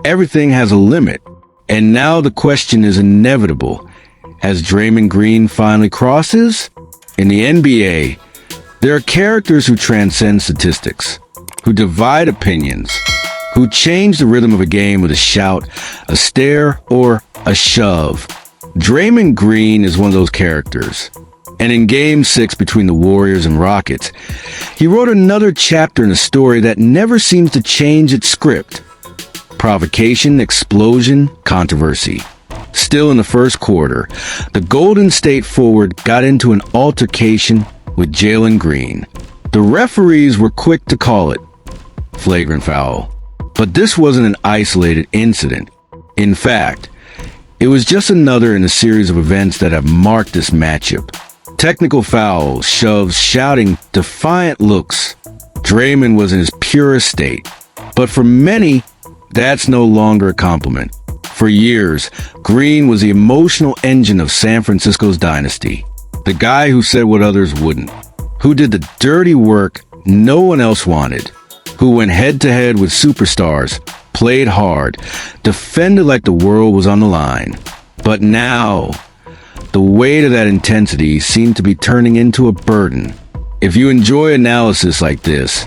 Everything has a limit. And now the question is inevitable. As Draymond Green finally crosses? In the NBA, there are characters who transcend statistics, who divide opinions, who change the rhythm of a game with a shout, a stare, or a shove. Draymond Green is one of those characters. And in Game 6 between the Warriors and Rockets, he wrote another chapter in a story that never seems to change its script. Provocation, explosion, controversy. Still in the first quarter, the Golden State forward got into an altercation with Jalen Green. The referees were quick to call it flagrant foul. But this wasn't an isolated incident. In fact, it was just another in a series of events that have marked this matchup. Technical fouls, shoves, shouting, defiant looks. Draymond was in his purest state. But for many, that's no longer a compliment. For years, Green was the emotional engine of San Francisco's dynasty. The guy who said what others wouldn't. Who did the dirty work no one else wanted. Who went head-to-head with superstars, played hard, defended like the world was on the line. But now, the weight of that intensity seemed to be turning into a burden. If you enjoy analysis like this,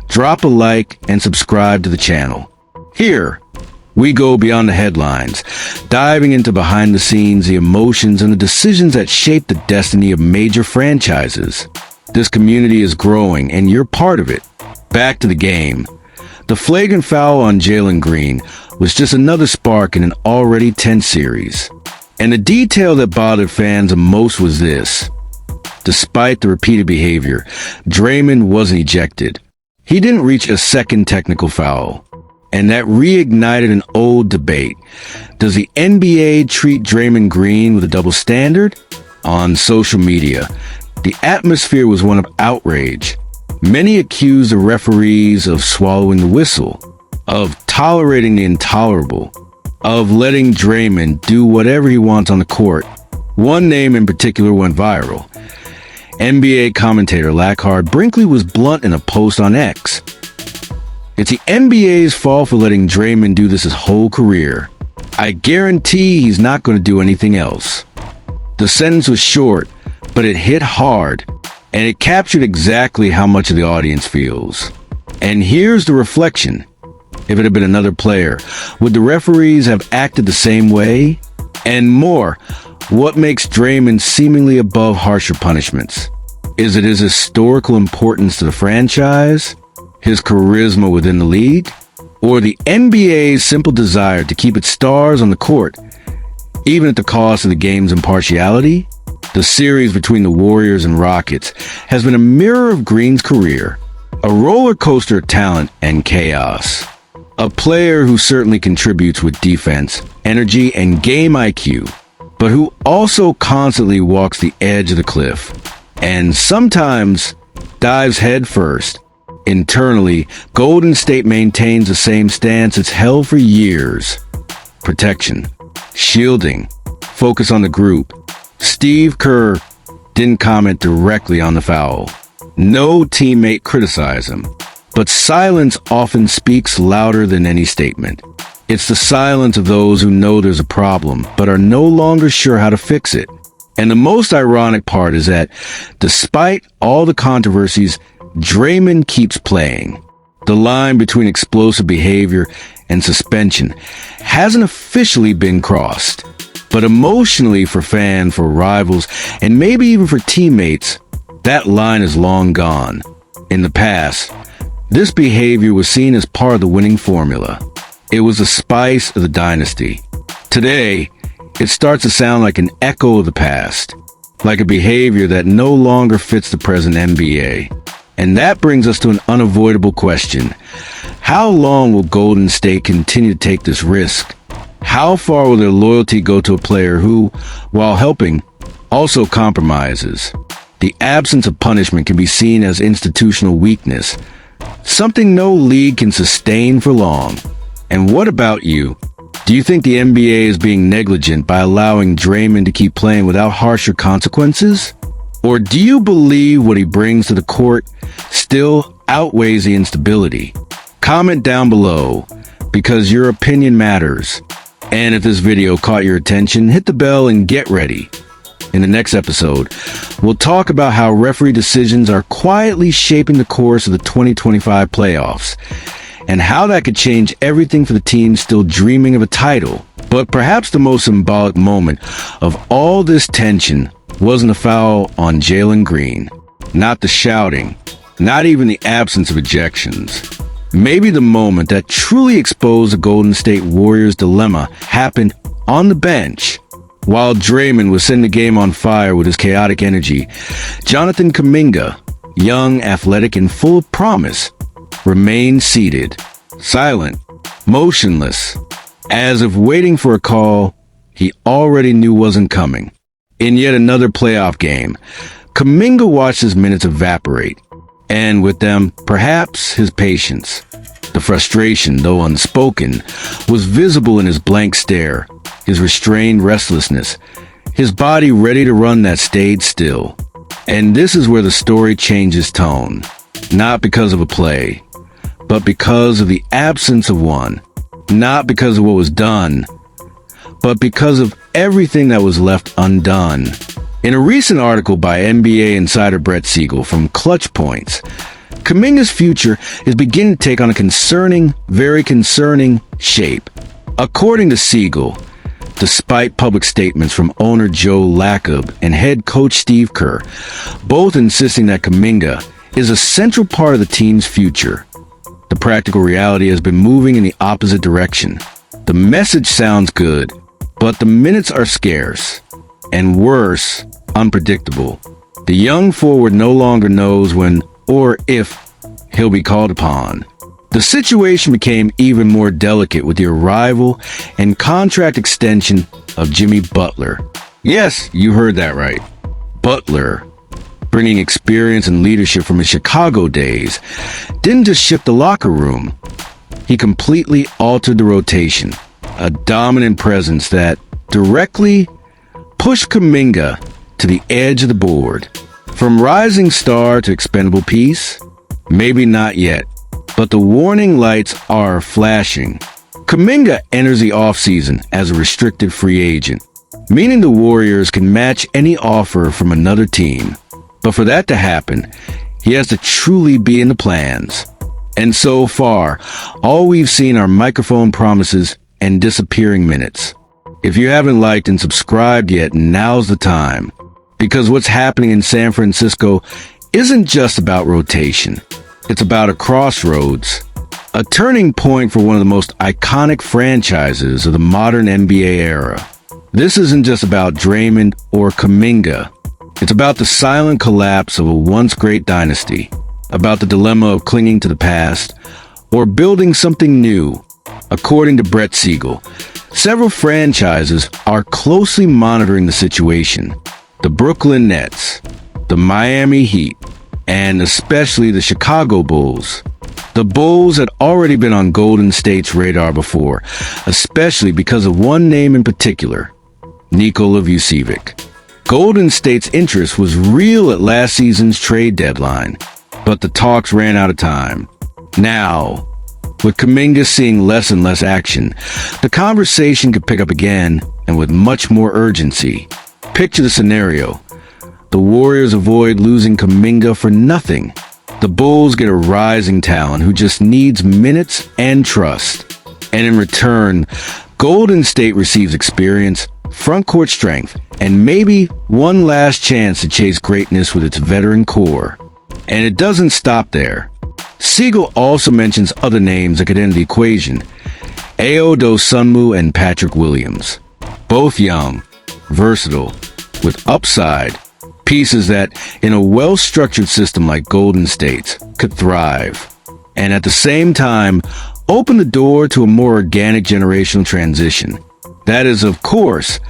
drop a like and subscribe to the channel. Here, we go beyond the headlines, diving into behind the scenes, the emotions, and the decisions that shape the destiny of major franchises. This community is growing, and you're part of it. Back to the game. The flagrant foul on Jalen Green was just another spark in an already tense series. And the detail that bothered fans the most was this. Despite the repeated behavior, Draymond wasn't ejected. He didn't reach a second technical foul. And that reignited an old debate. Does the NBA treat Draymond Green with a double standard? On social media, the atmosphere was one of outrage. Many accused the referees of swallowing the whistle, of tolerating the intolerable, of letting Draymond do whatever he wants on the court. One name in particular went viral. NBA commentator Lacard Brinkley was blunt in a post on X. It's the NBA's fault for letting Draymond do this his whole career. I guarantee he's not going to do anything else. The sentence was short, but it hit hard, and it captured exactly how much of the audience feels. And here's the reflection. If it had been another player, would the referees have acted the same way? And more, what makes Draymond seemingly above harsher punishments? Is it his historical importance to the franchise? His charisma within the league? Or the NBA's simple desire to keep its stars on the court, even at the cost of the game's impartiality? The series between the Warriors and Rockets has been a mirror of Green's career, a roller coaster of talent and chaos. A player who certainly contributes with defense, energy, and game IQ, but who also constantly walks the edge of the cliff, and sometimes dives head first. Internally, Golden State maintains the same stance it's held for years. Protection, shielding, focus on the group. Steve Kerr didn't comment directly on the foul. No teammate criticized him. But silence often speaks louder than any statement. It's the silence of those who know there's a problem, but are no longer sure how to fix it. And the most ironic part is that, despite all the controversies, Draymond keeps playing. The line between explosive behavior and suspension hasn't officially been crossed. But emotionally for fans, for rivals, and maybe even for teammates, that line is long gone. In the past, this behavior was seen as part of the winning formula. It was the spice of the dynasty. Today, it starts to sound like an echo of the past, like a behavior that no longer fits the present NBA. And that brings us to an unavoidable question. How long will Golden State continue to take this risk? How far will their loyalty go to a player who, while helping, also compromises? The absence of punishment can be seen as institutional weakness, something no league can sustain for long. And what about you? Do you think the NBA is being negligent by allowing Draymond to keep playing without harsher consequences? Or do you believe what he brings to the court still outweighs the instability? Comment down below. because your opinion matters. And if this video caught your attention, hit the bell and get ready. In the next episode, we'll talk about how referee decisions are quietly shaping the course of the 2025 playoffs, and how that could change everything for the team still dreaming of a title. But perhaps the most symbolic moment of all this tension wasn't a foul on Jalen Green. Not the shouting, not even the absence of ejections. Maybe the moment that truly exposed the Golden State Warriors' dilemma happened on the bench. While Draymond was setting the game on fire with his chaotic energy, Jonathan Kuminga, young, athletic, and full of promise, remained seated, silent, motionless, as if waiting for a call he already knew wasn't coming. In yet another playoff game, Kaminga watched his minutes evaporate, and with them, perhaps his patience. The frustration, though unspoken, was visible in his blank stare, his restrained restlessness, his body ready to run that stayed still. And this is where the story changes tone, not because of a play, but because of the absence of one, not because of what was done, but because of everything that was left undone. In a recent article by NBA insider Brett Siegel from Clutch Points, Kaminga's future is beginning to take on a concerning, very concerning shape. According to Siegel, despite public statements from owner Joe Lacob and head coach Steve Kerr, both insisting that Kaminga is a central part of the team's future, the practical reality has been moving in the opposite direction. The message sounds good, but the minutes are scarce, and worse, unpredictable. The young forward no longer knows when or if he'll be called upon. The situation became even more delicate with the arrival and contract extension of Jimmy Butler. Yes, you heard that right. Butler, bringing experience and leadership from his Chicago days, didn't just shift the locker room. He completely altered the rotation, a dominant presence that directly pushed Kuminga to the edge of the board. From rising star to expendable piece? Maybe not yet, but the warning lights are flashing. Kaminga enters the offseason as a restricted free agent, meaning the Warriors can match any offer from another team. But for that to happen, he has to truly be in the plans. And so far, all we've seen are microphone promises and disappearing minutes. If you haven't liked and subscribed yet, now's the time. Because what's happening in San Francisco isn't just about rotation. It's about a crossroads, a turning point for one of the most iconic franchises of the modern NBA era. This isn't just about Draymond or Kaminga. It's about the silent collapse of a once great dynasty, about the dilemma of clinging to the past or building something new. According to Brett Siegel, several franchises are closely monitoring the situation. The Brooklyn Nets, the Miami Heat, and especially the Chicago Bulls. The Bulls had already been on Golden State's radar before, especially because of one name in particular, Nikola Vucevic. Golden State's interest was real at last season's trade deadline, but the talks ran out of time. Now, with Kaminga seeing less and less action, the conversation could pick up again, and with much more urgency. Picture the scenario. The Warriors avoid losing Kaminga for nothing. The Bulls get a rising talent who just needs minutes and trust. And in return, Golden State receives experience, front court strength, and maybe one last chance to chase greatness with its veteran core. And it doesn't stop there. Siegel also mentions other names that could enter the equation. Ayo Dosunmu and Patrick Williams. Both young, versatile, with upside, pieces that, in a well-structured system like Golden State's, could thrive. And at the same time, open the door to a more organic generational transition. That is, of course,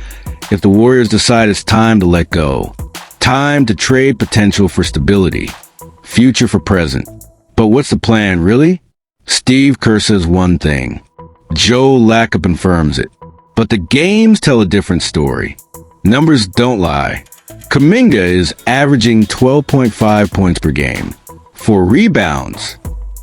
if the Warriors decide it's time to let go. Time to trade potential for stability. Future for present. But what's the plan, really? Steve Kerr says one thing. Joe Lacob confirms it. But the games tell a different story. Numbers don't lie. Kaminga is averaging 12.5 points per game, 4 rebounds,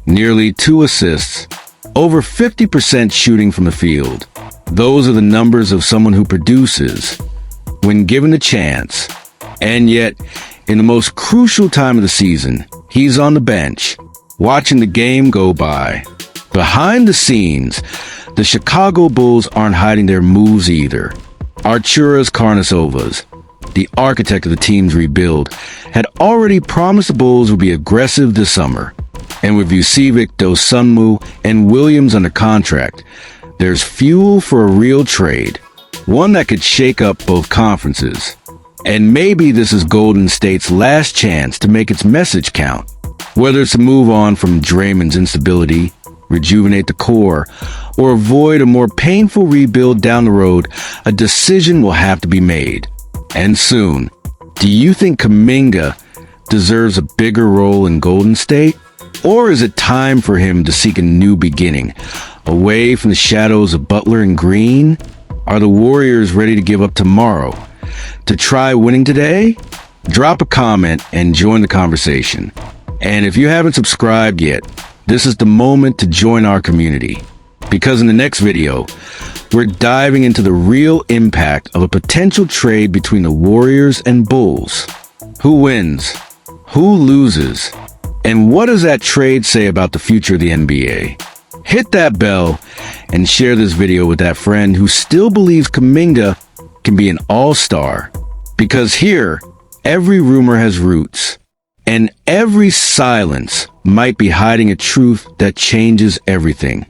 nearly 2 assists, Over 50% shooting from the field. Those are the numbers of someone who produces when given the chance. And yet, in the most crucial time of the season, he's on the bench, watching the game go by. Behind the scenes, the Chicago Bulls aren't hiding their moves either. Arturas Karnisovas, the architect of the team's rebuild, had already promised the Bulls would be aggressive this summer. And with Vucevic, Dosunmu, and Williams under contract, there's fuel for a real trade, one that could shake up both conferences. And maybe this is Golden State's last chance to make its message count. Whether it's to move on from Draymond's instability, rejuvenate the core, or avoid a more painful rebuild down the road, a decision will have to be made. And soon. Do you think Kuminga deserves a bigger role in Golden State? Or is it time for him to seek a new beginning, away from the shadows of Butler and Green? Are the Warriors ready to give up tomorrow to try winning today? Drop a comment and join the conversation. And if you haven't subscribed yet, this is the moment to join our community. Because in the next video, we're diving into the real impact of a potential trade between the Warriors and Bulls. Who wins? Who loses? And what does that trade say about the future of the NBA? Hit that bell and share this video with that friend who still believes Kaminga can be an all-star. Because here, every rumor has roots, and every silence might be hiding a truth that changes everything.